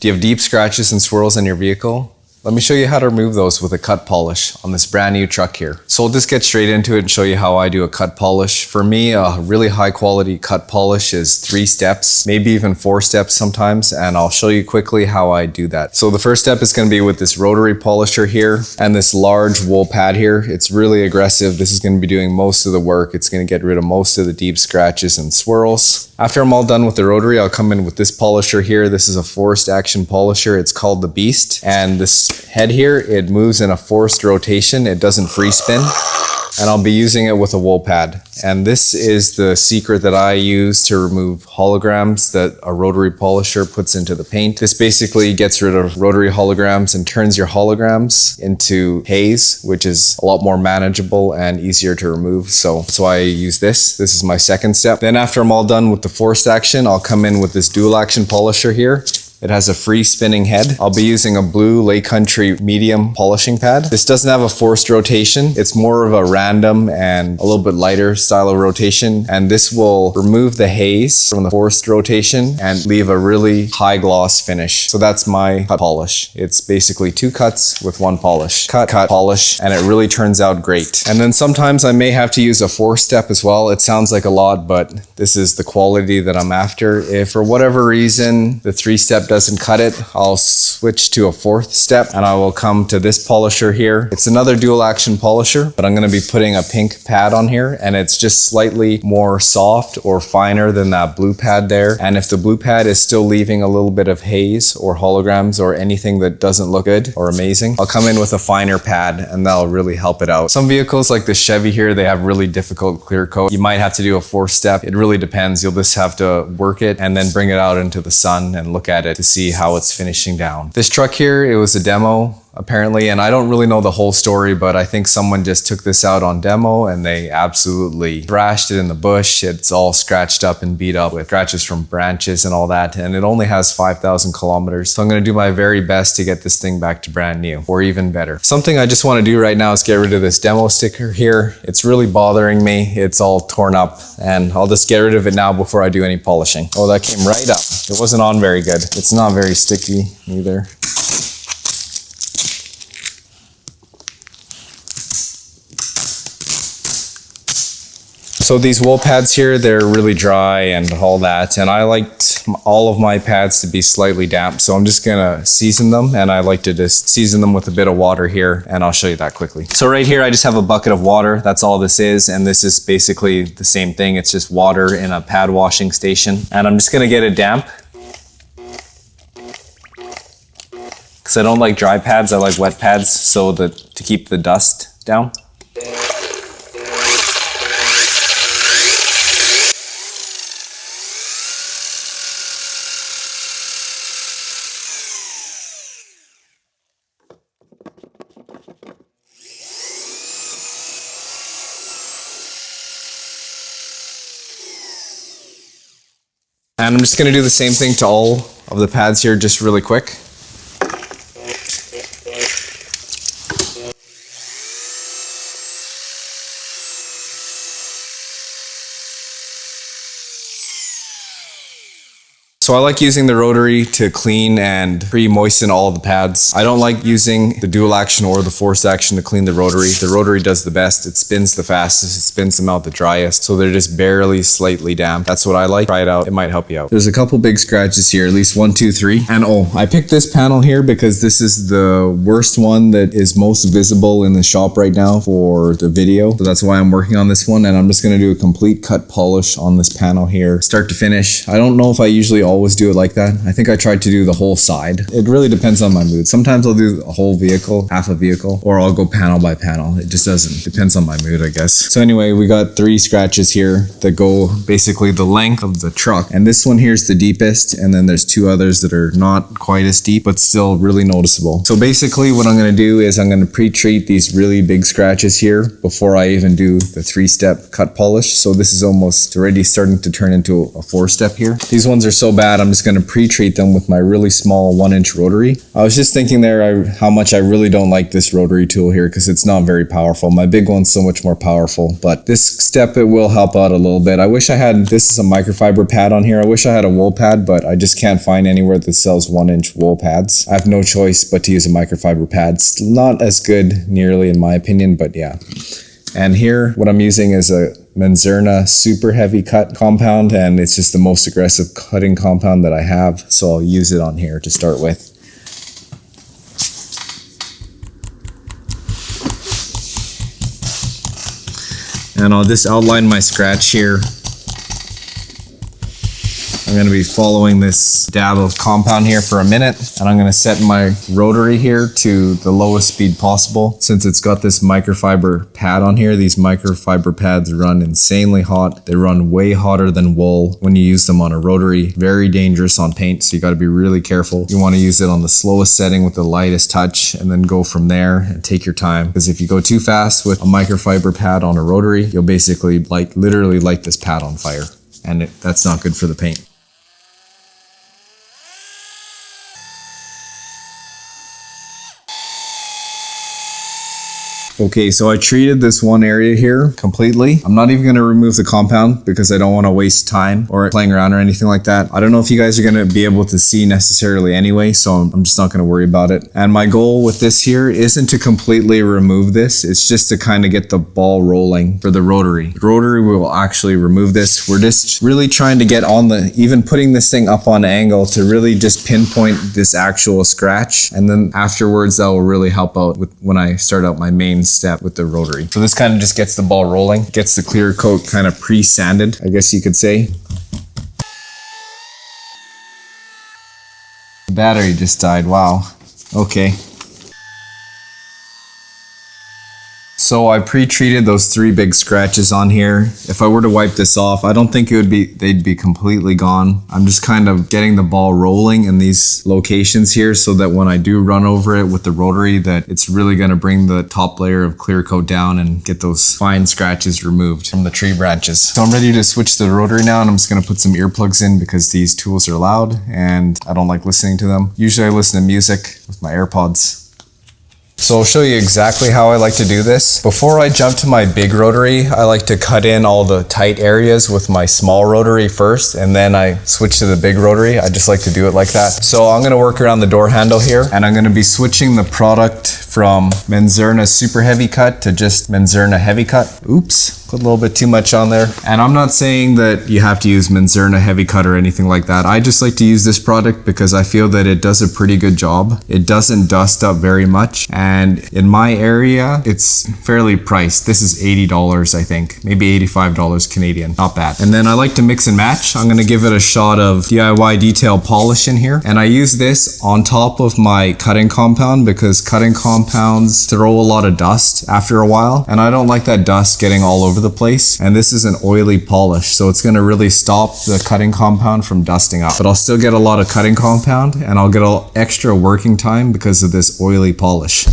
Do you have deep scratches and swirls in your vehicle? Let me show you how to remove those with a cut polish on this brand new truck here. So I'll just get straight into it and show you how I do a cut polish. For me, a really high quality cut polish is 3 steps, maybe even 4 steps sometimes, and I'll show you quickly how I do that. So the first step is going to be with this rotary polisher here and this large wool pad here. It's really aggressive. This is going to be doing most of the work. It's going to get rid of most of the deep scratches and swirls. After I'm all done with the rotary, I'll come in with this polisher here. This is a forced action polisher. It's called the Beast, and this head here, it moves in a forced rotation. It doesn't free spin, and I'll be using it with a wool pad. And this is the secret that I use to remove holograms that a rotary polisher puts into the paint. This basically gets rid of rotary holograms and turns your holograms into haze, which is a lot more manageable and easier to remove. So that's why I use this. This is my second step. Then after I'm all done with the forced action, I'll come in with this dual action polisher here. It has a free spinning head. I'll be using a blue Lake Country medium polishing pad. This doesn't have a forced rotation. It's more of a random and a little bit lighter style of rotation. And this will remove the haze from the forced rotation and leave a really high gloss finish. So that's my cut polish. It's basically 2 cuts with 1 polish. Cut, polish, and it really turns out great. And then sometimes I may have to use a 4th step as well. It sounds like a lot, but this is the quality that I'm after. If for whatever reason the 3-step doesn't cut it, I'll switch to a 4th step and I will come to this polisher here. It's another dual action polisher, but I'm going to be putting a pink pad on here, and it's just slightly more soft or finer than that blue pad there. And if the blue pad is still leaving a little bit of haze or holograms or anything that doesn't look good or amazing, I'll come in with a finer pad and that'll really help it out. Some vehicles like the Chevy here, they have really difficult clear coat. You might have to do a 4th step. It really depends. You'll just have to work it and then bring it out into the sun and look at it to see how it's finishing down. This truck here, it was a demo apparently, and I don't really know the whole story, but I think someone just took this out on demo and they absolutely thrashed it in the bush. It's all scratched up and beat up with scratches from branches and all that, and it only has 5,000 kilometers. So I'm going to do my very best to get this thing back to brand new, or even better. Something I just want to do right now is get rid of this demo sticker here. It's really bothering me. It's all torn up, and I'll just get rid of it now before I do any polishing. Oh, that came right up. It wasn't on very good. It's not very sticky either. So these wool pads here, they're really dry and all that, and I liked all of my pads to be slightly damp, so I'm just gonna season them, and I like to just season them with a bit of water here, and I'll show you that quickly. So right here I just have a bucket of water. That's all this is, and this is basically the same thing. It's just water in a pad washing station, and I'm just gonna get it damp because I don't like dry pads. I like wet pads so that to keep the dust down. And I'm just going to do the same thing to all of the pads here just really quick. So I like using the rotary to clean and pre-moisten all of the pads. I don't like using the dual action or the forced action to clean the rotary. The rotary does the best. It spins the fastest. It spins them out the driest. So they're just barely slightly damp. That's what I like. Try it out. It might help you out. There's a couple big scratches here, at least 1, 2, 3. And oh, I picked this panel here because this is the worst one that is most visible in the shop right now for the video. So that's why I'm working on this one. And I'm just going to do a complete cut polish on this panel here, start to finish. I don't know if I usually always do it like that. I think I tried to do the whole side. It really depends on my mood. Sometimes I'll do a whole vehicle, half a vehicle, or I'll go panel by panel. It just doesn't. Depends on my mood, I guess. So anyway, we got 3 scratches here that go basically the length of the truck. And this one here is the deepest, and then there's 2 others that are not quite as deep, but still really noticeable. So basically what I'm going to do is I'm going to pre-treat these really big scratches here before I even do the 3-step cut polish. So this is almost already starting to turn into a 4-step here. These ones are so bad bat, I'm just going to pre-treat them with my really small 1-inch rotary. I was just thinking there how much I really don't like this rotary tool here because it's not very powerful. My big one's so much more powerful, but this step, it will help out a little bit. I wish I had, this is a microfiber pad on here. I wish I had a wool pad, but I just can't find anywhere that sells 1-inch wool pads. I have no choice but to use a microfiber pad. It's not as good nearly in my opinion, but yeah. And here, what I'm using is a Menzerna super heavy cut compound, and it's just the most aggressive cutting compound that I have, so I'll use it on here to start with. And I'll just outline my scratch here. I'm going to be following this dab of compound here for a minute, and I'm going to set my rotary here to the lowest speed possible. Since it's got this microfiber pad on here, these microfiber pads run insanely hot. They run way hotter than wool when you use them on a rotary. Very dangerous on paint, so you got to be really careful. You want to use it on the slowest setting with the lightest touch, and then go from there and take your time. Because if you go too fast with a microfiber pad on a rotary, you'll basically literally light this pad on fire, and that's not good for the paint. Okay, so I treated this one area here completely. I'm not even going to remove the compound because I don't want to waste time or playing around or anything like that. I don't know if you guys are going to be able to see necessarily anyway, so I'm just not going to worry about it. And my goal with this here isn't to completely remove this. It's just to kind of get the ball rolling for the rotary. The rotary will actually remove this. We're just really trying to get on even putting this thing up on angle to really just pinpoint this actual scratch. And then afterwards, that will really help out with when I start out my main step with the rotary. So this kind of just gets the ball rolling, gets the clear coat kind of pre-sanded, I guess you could say. The battery just died, wow. Okay. So I pre-treated those 3 big scratches on here. If I were to wipe this off, I don't think they'd be completely gone. I'm just kind of getting the ball rolling in these locations here so that when I do run over it with the rotary, that it's really going to bring the top layer of clear coat down and get those fine scratches removed from the tree branches. So I'm ready to switch to the rotary now, and I'm just going to put some earplugs in because these tools are loud and I don't like listening to them. Usually I listen to music with my AirPods. So I'll show you exactly how I like to do this. Before I jump to my big rotary, I like to cut in all the tight areas with my small rotary first, and then I switch to the big rotary. I just like to do it like that. So I'm gonna work around the door handle here, and I'm gonna be switching the product from Menzerna Super Heavy Cut to just Menzerna Heavy Cut. Oops, put a little bit too much on there. And I'm not saying that you have to use Menzerna Heavy Cut or anything like that. I just like to use this product because I feel that it does a pretty good job. It doesn't dust up very much, and in my area, it's fairly priced. This is $80, I think, maybe $85 Canadian, not bad. And then I like to mix and match. I'm gonna give it a shot of DIY detail polish in here, and I use this on top of my cutting compound because cutting compounds throw a lot of dust after a while, and I don't like that dust getting all over the place. And this is an oily polish, so it's gonna really stop the cutting compound from dusting up. But I'll still get a lot of cutting compound, and I'll get an extra working time because of this oily polish.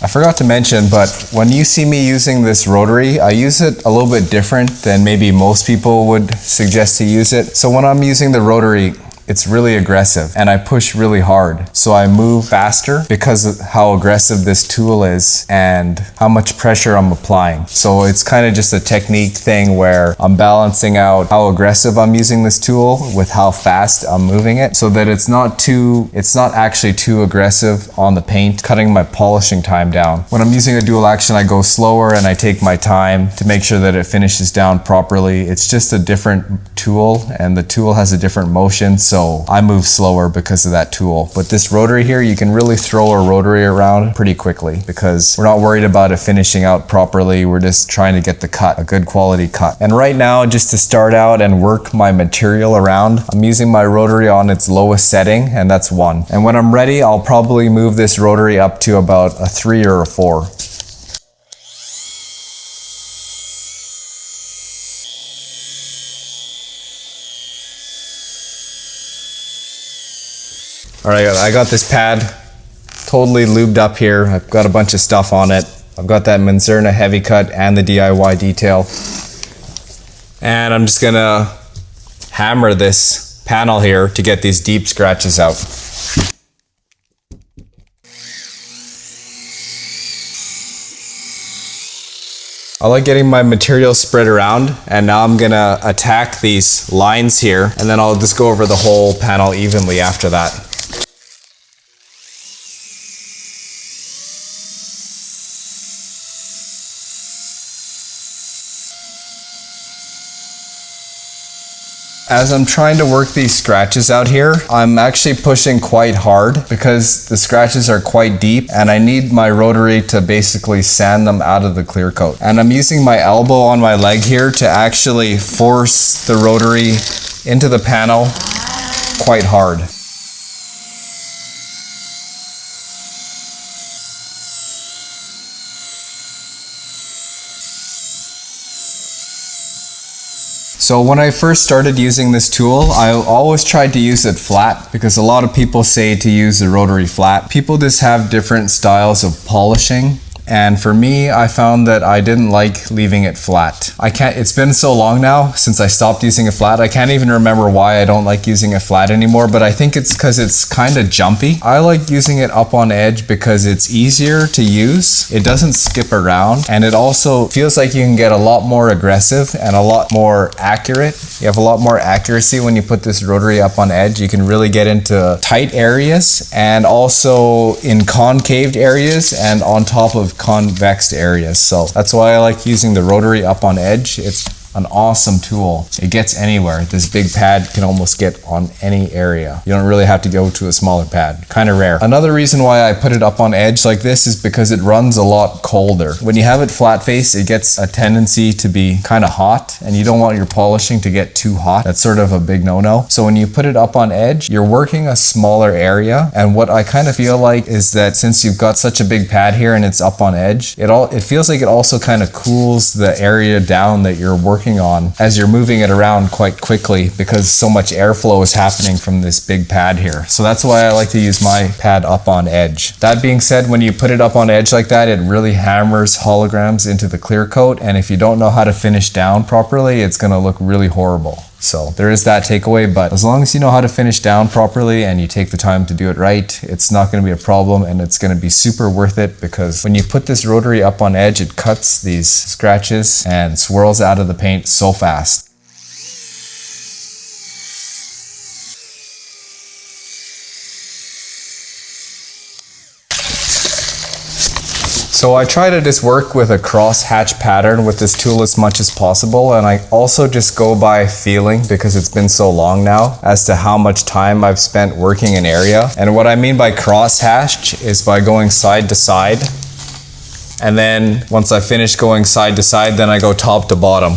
I forgot to mention, but when you see me using this rotary, I use it a little bit different than maybe most people would suggest to use it. So when I'm using the rotary, it's really aggressive and I push really hard. So I move faster because of how aggressive this tool is and how much pressure I'm applying. So it's kind of just a technique thing where I'm balancing out how aggressive I'm using this tool with how fast I'm moving it so that it's not actually too aggressive on the paint, cutting my polishing time down. When I'm using a dual action, I go slower and I take my time to make sure that it finishes down properly. It's just a different tool and the tool has a different motion. So I move slower because of that tool. But this rotary here, you can really throw a rotary around pretty quickly because we're not worried about it finishing out properly. We're just trying to get the cut, a good quality cut. And right now, just to start out and work my material around, I'm using my rotary on its lowest setting, and that's 1. And when I'm ready, I'll probably move this rotary up to about a 3 or a 4. All right, I got this pad totally lubed up here. I've got a bunch of stuff on it. I've got that Manzerna heavy cut and the DIY detail. And I'm just gonna hammer this panel here to get these deep scratches out. I like getting my material spread around, and now I'm gonna attack these lines here, and then I'll just go over the whole panel evenly after that. As I'm trying to work these scratches out here, I'm actually pushing quite hard because the scratches are quite deep and I need my rotary to basically sand them out of the clear coat. And I'm using my elbow on my leg here to actually force the rotary into the panel quite hard. So when I first started using this tool, I always tried to use it flat because a lot of people say to use the rotary flat. People just have different styles of polishing. And for me, I found that I didn't like leaving it flat. It's been so long now since I stopped using it flat, I can't even remember why I don't like using it flat anymore, but I think it's because it's kind of jumpy. I like using it up on edge because it's easier to use, it doesn't skip around, and it also feels like you can get a lot more aggressive and a lot more accurate. You have a lot more accuracy when you put this rotary up on edge. You can really get into tight areas and also in concaved areas and on top of convex areas. So that's why I like using the rotary up on edge. It's an awesome tool. It gets anywhere. This big pad can almost get on any area. You don't really have to go to a smaller pad. Kind of rare. Another reason why I put it up on edge like this is because it runs a lot colder. When you have it flat face, it gets a tendency to be kind of hot, and you don't want your polishing to get too hot. That's sort of a big no-no. So when you put it up on edge, you're working a smaller area, and what I kind of feel like is that since you've got such a big pad here and it's up on edge, it feels like it also kind of cools the area down that you're working on as you're moving it around quite quickly because so much airflow is happening from this big pad here. So that's why I like to use my pad up on edge. That being said, when you put it up on edge like that, it really hammers holograms into the clear coat, and if you don't know how to finish down properly, it's going to look really horrible. So there is that takeaway, but as long as you know how to finish down properly and you take the time to do it right, it's not going to be a problem, and it's going to be super worth it because when you put this rotary up on edge, it cuts these scratches and swirls out of the paint so fast. So I try to just work with a cross hatch pattern with this tool as much as possible, and I also just go by feeling because it's been so long now as to how much time I've spent working an area. And what I mean by cross hatch is by going side to side, and then once I finish going side to side, then I go top to bottom.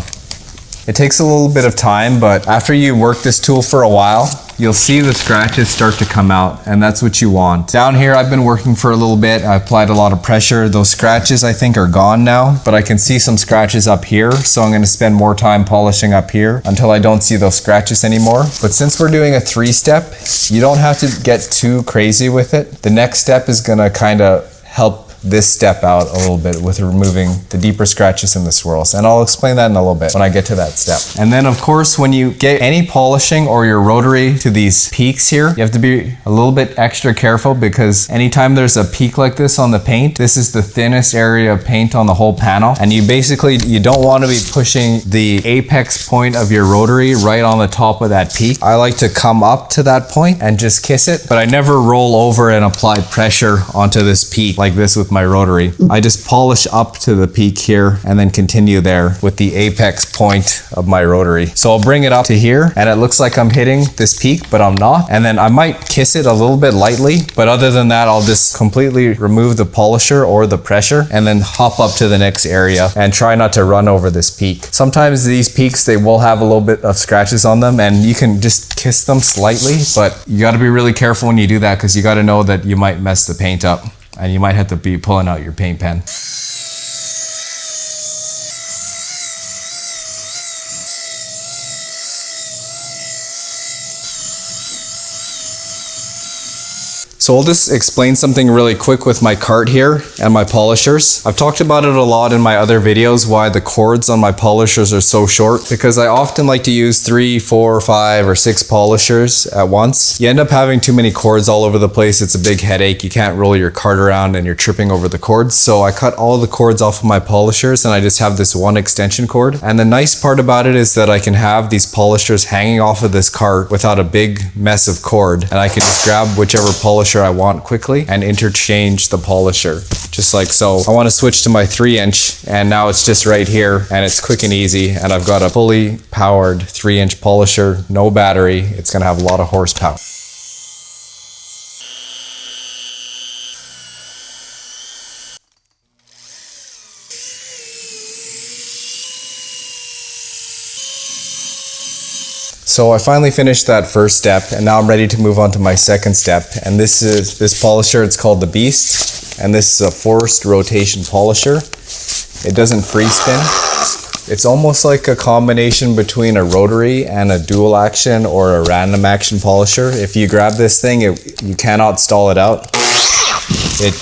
It takes a little bit of time, but after you work this tool for a while, you'll see the scratches start to come out, and that's what you want. Down here, I've been working for a little bit. I applied a lot of pressure. Those scratches, I think, are gone now, but I can see some scratches up here, so I'm gonna spend more time polishing up here until I don't see those scratches anymore. But since we're doing a 3-step, you don't have to get too crazy with it. The next step is gonna kind of help this step out a little bit with removing the deeper scratches and the swirls, and I'll explain that in a little bit when I get to that step. And then of course, when you get any polishing or your rotary to these peaks here, you have to be a little bit extra careful because anytime there's a peak like this on the paint, this is the thinnest area of paint on the whole panel, and you don't want to be pushing the apex point of your rotary right on the top of that peak. I like to come up to that point and just kiss it, but I never roll over and apply pressure onto this peak like this with my rotary. I just polish up to the peak here and then continue there with the apex point of my rotary. So I'll bring it up to here and it looks like I'm hitting this peak, but I'm not. And then I might kiss it a little bit lightly, but other than that, I'll just completely remove the polisher or the pressure and then hop up to the next area and try not to run over this peak. Sometimes these peaks, they will have a little bit of scratches on them and you can just kiss them slightly, but you got to be really careful when you do that because you got to know that you might mess the paint up. And you might have to be pulling out your paint pen. So I'll just explain something really quick with my cart here and my polishers. I've talked about it a lot in my other videos, why the cords on my polishers are so short, because I often like to use 3, 4, 5, or 6 polishers at once. You end up having too many cords all over the place. It's a big headache. You can't roll your cart around and you're tripping over the cords. So I cut all the cords off of my polishers and I just have this one extension cord. And the nice part about it is that I can have these polishers hanging off of this cart without a big mess of cord. And I can just grab whichever polisher I want quickly and interchange the polisher, just like so. I want to switch to my 3-inch and now it's just right here and it's quick and easy, and I've got a fully powered 3-inch polisher, no battery. It's going to have a lot of horsepower. So I finally finished that first step and now I'm ready to move on to my second step. And this polisher, it's called the Beast. And this is a forced rotation polisher. It doesn't free spin. It's almost like a combination between a rotary and a dual action or a random action polisher. If you grab this thing, you cannot stall it out. It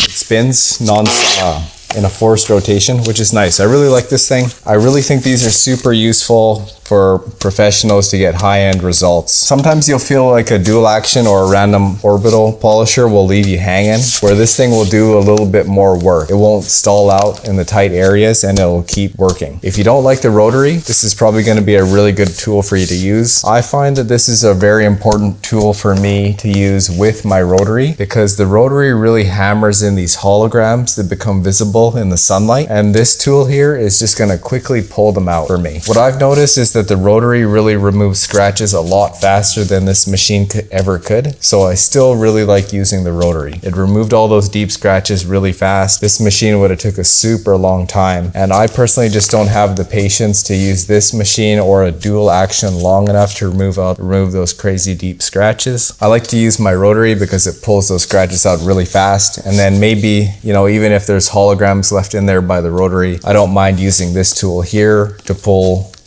spins non-stop in a forced rotation, which is nice. I really like this thing. I really think these are super useful for professionals to get high-end results. Sometimes you'll feel like a dual action or a random orbital polisher will leave you hanging, where this thing will do a little bit more work. It won't stall out in the tight areas and it'll keep working. If you don't like the rotary, this is probably going to be a really good tool for you to use. I find that this is a very important tool for me to use with my rotary, because the rotary really hammers in these holograms that become visible in the sunlight, and this tool here is just going to quickly pull them out for me. What I've noticed is that the rotary really removes scratches a lot faster than this machine ever could, so I still really like using the rotary. It removed all those deep scratches really fast. This machine would have took a super long time, and I personally just don't have the patience to use this machine or a dual action long enough to remove those crazy deep scratches. I like to use my rotary because it pulls those scratches out really fast, and then maybe, you know, even if there's holograms left in there by the rotary, I don't mind using this tool here to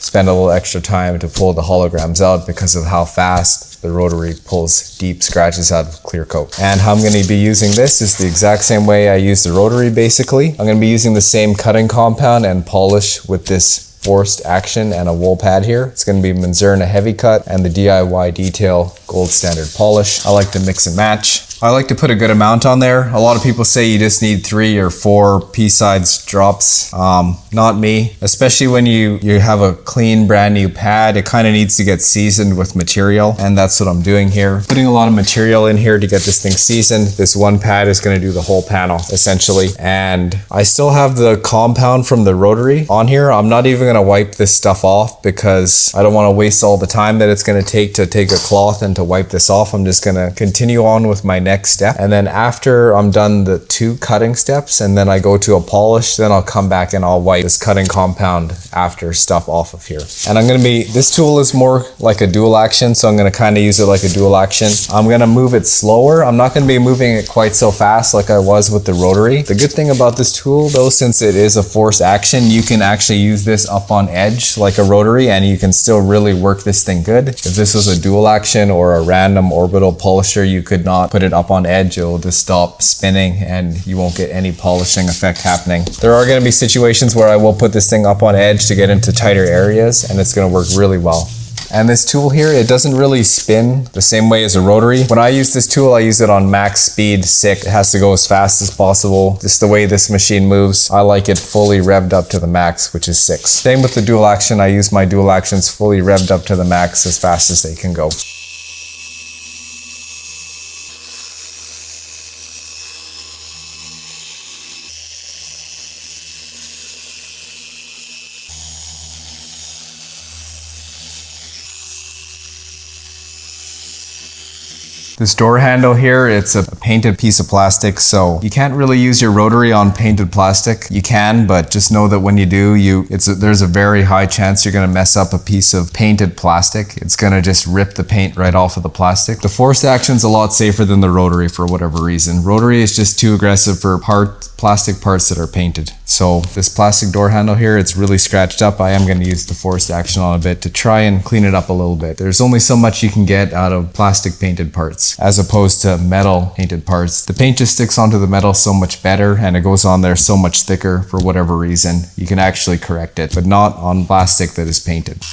spend a little extra time to pull the holograms out because of how fast the rotary pulls deep scratches out of clear coat. And how I'm going to be using this is the exact same way I use the rotary basically. I'm going to be using the same cutting compound and polish with this forced action and a wool pad here. It's going to be Menzerna Heavy Cut and the DIY Detail Gold Standard Polish. I like to mix and match. I like to put a good amount on there. A lot of people say you just need 3 or 4 pea-sized drops. Not me. Especially when you have a clean brand new pad, it kind of needs to get seasoned with material, and that's what I'm doing here. Putting a lot of material in here to get this thing seasoned. This one pad is going to do the whole panel essentially, and I still have the compound from the rotary on here. I'm not even going to wipe this stuff off because I don't want to waste all the time that it's going to take a cloth and to wipe this off. I'm just going to continue on with my next step, and then after I'm done the 2 cutting steps and then I go to a polish, then I'll come back and I'll wipe this cutting compound after stuff off of here. And this tool is more like a dual action, so I'm going to kind of use it like a dual action. I'm going to move it slower. I'm not going to be moving it quite so fast like I was with the rotary. The good thing about this tool though, since it is a forced action, you can actually use this up on edge like a rotary and you can still really work this thing good. If this was a dual action or a random orbital polisher, you could not put it up on edge. It'll just stop spinning and you won't get any polishing effect happening. There are going to be situations where I will put this thing up on edge to get into tighter areas, and it's going to work really well. And this tool here, it doesn't really spin the same way as a rotary. When I use this tool, I use it on max speed 6. It has to go as fast as possible. Just the way this machine moves, I like it fully revved up to the max, which is 6. Same with the dual action. I use my dual actions fully revved up to the max as fast as they can go. This door handle here, it's a painted piece of plastic, so you can't really use your rotary on painted plastic. You can, but just know that when you do, there's a very high chance you're going to mess up a piece of painted plastic. It's going to just rip the paint right off of the plastic. The forced action's a lot safer than the rotary for whatever reason. Rotary is just too aggressive for plastic parts that are painted. So this plastic door handle here, it's really scratched up. I am going to use the forced action on a bit to try and clean it up a little bit. There's only so much you can get out of plastic painted parts as opposed to metal painted parts. The paint just sticks onto the metal so much better and it goes on there so much thicker for whatever reason. You can actually correct it, but not on plastic that is painted.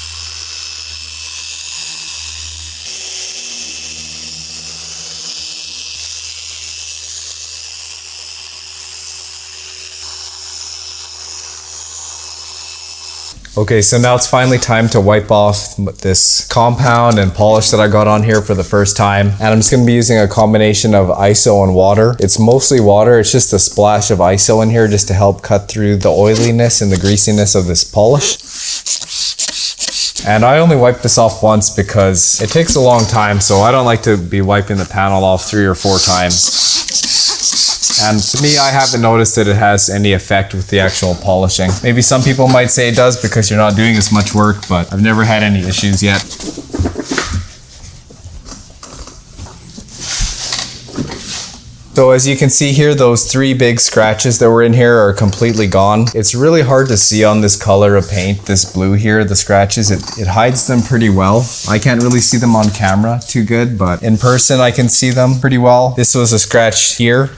Okay, so now it's finally time to wipe off this compound and polish that I got on here for the first time. And I'm just gonna be using a combination of ISO and water. It's mostly water, it's just a splash of ISO in here just to help cut through the oiliness and the greasiness of this polish. And I only wipe this off once because it takes a long time, so I don't like to be wiping the panel off 3 or 4 times. And to me, I haven't noticed that it has any effect with the actual polishing. Maybe some people might say it does because you're not doing as much work, but I've never had any issues yet. So as you can see here, those 3 big scratches that were in here are completely gone. It's really hard to see on this color of paint, this blue here, the scratches, it hides them pretty well. I can't really see them on camera too good, but in person I can see them pretty well. This was a scratch here.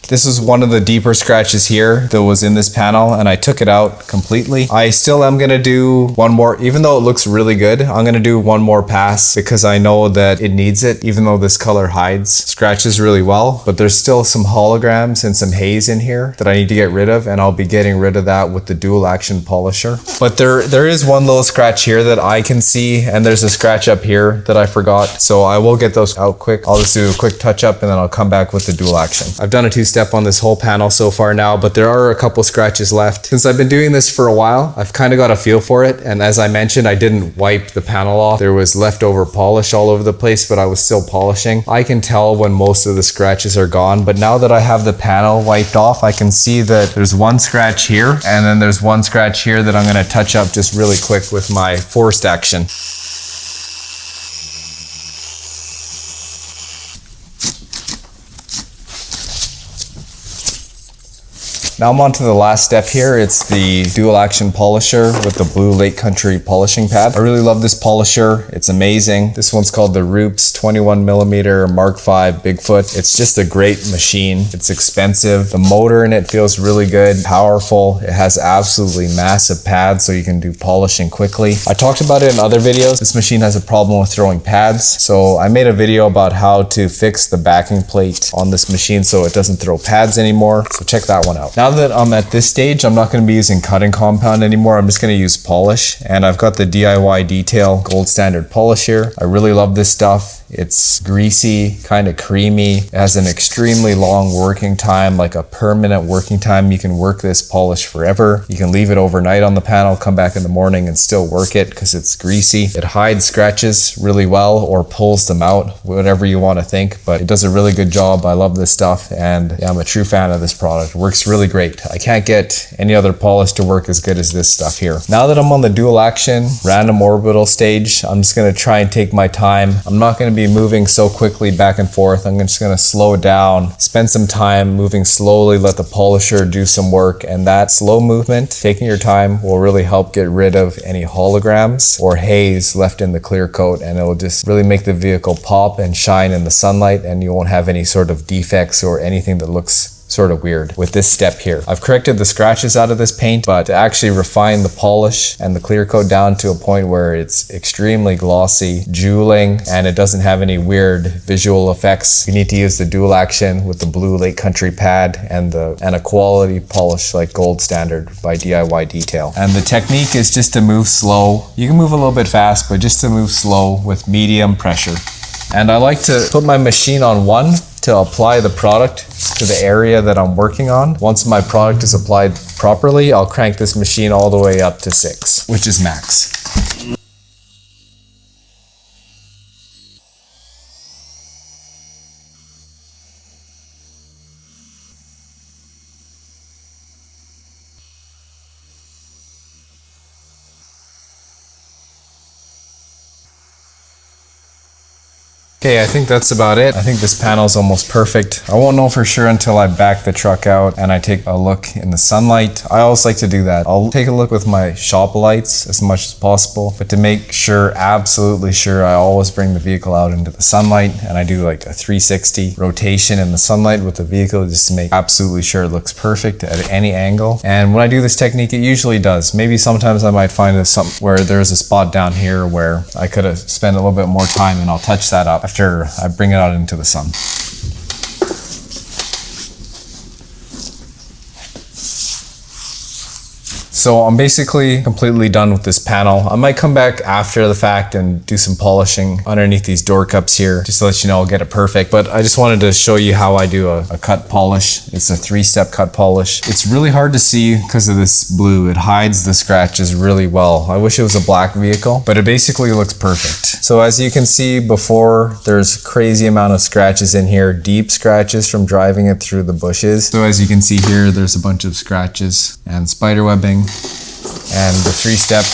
This is one of the deeper scratches here that was in this panel and I took it out completely. I still am gonna do one more, even though it looks really good, I'm gonna do one more pass because I know that it needs it, even though this color hides scratches really well. But there's still some holograms and some haze in here that I need to get rid of, and I'll be getting rid of that with the dual action polisher. But there is one little scratch here that I can see, and there's a scratch up here that I forgot. So I will get those out quick. I'll just do a quick touch up and then I'll come back with the dual action. I've done a 2-step on this whole panel so far now, but there are a couple scratches left. Since I've been doing this for a while, I've kind of got a feel for it, and as I mentioned, I didn't wipe the panel off. There was leftover polish all over the place, but I was still polishing. I can tell when most of the scratches are gone, but now that I have the panel wiped off, I can see that there's one scratch here, and then there's one scratch here that I'm going to touch up just really quick with my forced action. Now I'm on to the last step here. It's the dual action polisher with the blue Lake Country polishing pad. I really love this polisher. It's amazing. This one's called the Roops 21mm Mark V Bigfoot. It's just a great machine. It's expensive. The motor in it feels really good, powerful. It has absolutely massive pads so you can do polishing quickly. I talked about it in other videos. This machine has a problem with throwing pads. So I made a video about how to fix the backing plate on this machine so it doesn't throw pads anymore. So check that one out. Now that I'm at this stage, I'm not going to be using cutting compound anymore. I'm just going to use polish, and I've got the DIY Detail Gold Standard polish here. I really love this stuff. It's greasy, kind of creamy. It has an extremely long working time, like a permanent working time. You can work this polish forever. You can leave it overnight on the panel, come back in the morning and still work it because it's greasy. It hides scratches really well or pulls them out, whatever you want to think, but it does a really good job. I love this stuff, and yeah, I'm a true fan of this product. It works really great. I can't get any other polish to work as good as this stuff here. Now that I'm on the dual action random orbital stage, I'm just going to try and take my time. I'm not going to be moving so quickly back and forth. I'm just going to slow down, spend some time moving slowly, let the polisher do some work, and that slow movement, taking your time, will really help get rid of any holograms or haze left in the clear coat, and it will just really make the vehicle pop and shine in the sunlight, and you won't have any sort of defects or anything that looks sort of weird with this step here. I've corrected the scratches out of this paint, but to actually refine the polish and the clear coat down to a point where it's extremely glossy, jeweling, and it doesn't have any weird visual effects, you need to use the dual action with the blue Lake Country pad and a quality polish like Gold Standard by DIY Detail. And the technique is just to move slow. You can move a little bit fast, but just to move slow with medium pressure. And I like to put my machine on 1 to apply the product to the area that I'm working on. Once my product is applied properly, I'll crank this machine all the way up to 6, which is max. Okay, I think that's about it. I think this panel is almost perfect. I won't know for sure until I back the truck out and I take a look in the sunlight. I always like to do that. I'll take a look with my shop lights as much as possible, but to make sure, absolutely sure, I always bring the vehicle out into the sunlight, and I do like a 360 rotation in the sunlight with the vehicle just to make absolutely sure it looks perfect at any angle. And when I do this technique, it usually does. Maybe sometimes I might find where there's a spot down here where I could have spent a little bit more time, and I'll touch that up after I bring it out into the sun. So I'm basically completely done with this panel. I might come back after the fact and do some polishing underneath these door cups here, just to let you know I'll get it perfect. But I just wanted to show you how I do a cut polish. It's a 3-step cut polish. It's really hard to see because of this blue. It hides the scratches really well. I wish it was a black vehicle, but it basically looks perfect. So as you can see before, there's a crazy amount of scratches in here, deep scratches from driving it through the bushes. So as you can see here, there's a bunch of scratches and spider webbing. And the 3-step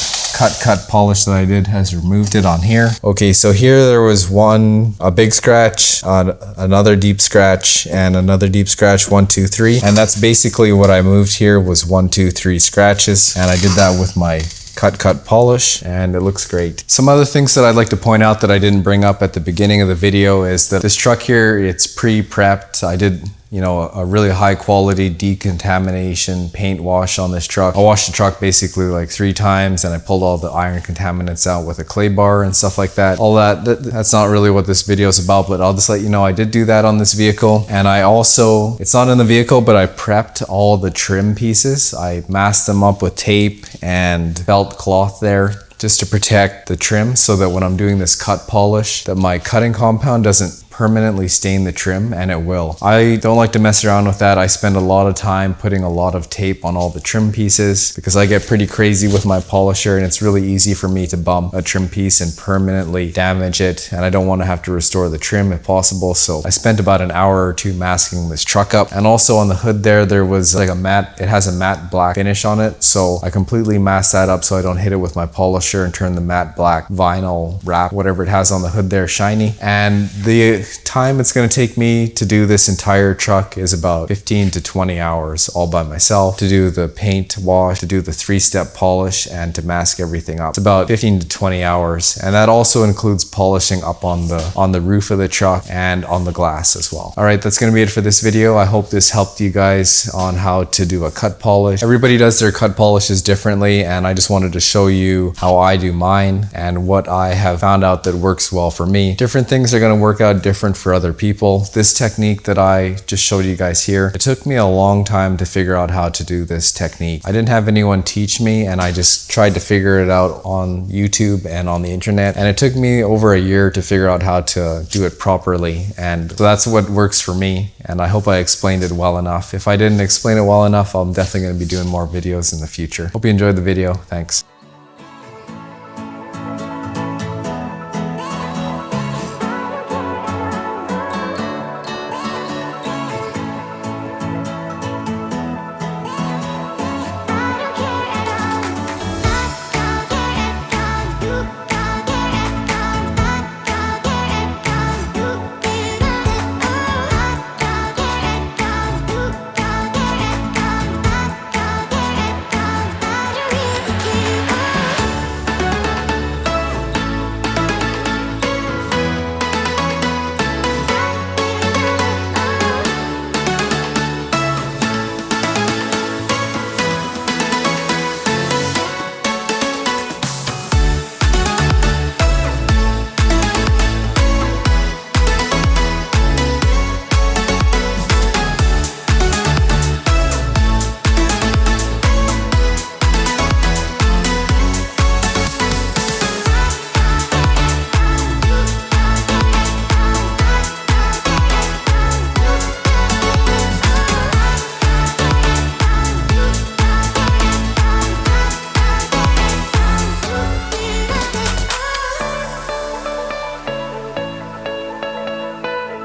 cut polish that I did has removed it on here. Okay, so here there was a big scratch, another deep scratch, and another deep scratch, 1, 2, 3. And that's basically what I moved here was 1, 2, 3 scratches. And I did that with my cut polish, and it looks great. Some other things that I'd like to point out that I didn't bring up at the beginning of the video is that this truck here, it's pre-prepped. I did a really high quality decontamination paint wash on this truck. I washed the truck basically like 3 times, and I pulled all the iron contaminants out with a clay bar and stuff like that. All that's not really what this video is about, but I'll just let you know I did do that on this vehicle. And I also, it's not in the vehicle, but I prepped all the trim pieces. I masked them up with tape and felt cloth there, just to protect the trim, so that when I'm doing this cut polish, that my cutting compound doesn't permanently stain the trim, and it will. I don't like to mess around with that. I spend a lot of time putting a lot of tape on all the trim pieces because I get pretty crazy with my polisher, and it's really easy for me to bump a trim piece and permanently damage it, and I don't want to have to restore the trim if possible. So I spent about an hour or 2 masking this truck up. And also on the hood there was like it has a matte black finish on it, so I completely masked that up so I don't hit it with my polisher and turn the matte black vinyl wrap, whatever it has on the hood there, shiny. And the time it's going to take me to do this entire truck is about 15 to 20 hours all by myself, to do the paint wash, to do the 3-step polish, and to mask everything up. It's about 15 to 20 hours, and that also includes polishing up on the roof of the truck and on the glass as well. All right, that's going to be it for this video. I hope this helped you guys on how to do a cut polish. Everybody does their cut polishes differently, and I just wanted to show you how I do mine and what I have found out that works well for me. Different things are going to work out different for other people. This technique that I just showed you guys here, it took me a long time to figure out how to do this technique. I didn't have anyone teach me, and I just tried to figure it out on YouTube and on the internet, and it took me over a year to figure out how to do it properly. And so that's what works for me, and I hope I explained it well enough. If I didn't explain it well enough, I'm definitely going to be doing more videos in the future. Hope you enjoyed the video. Thanks.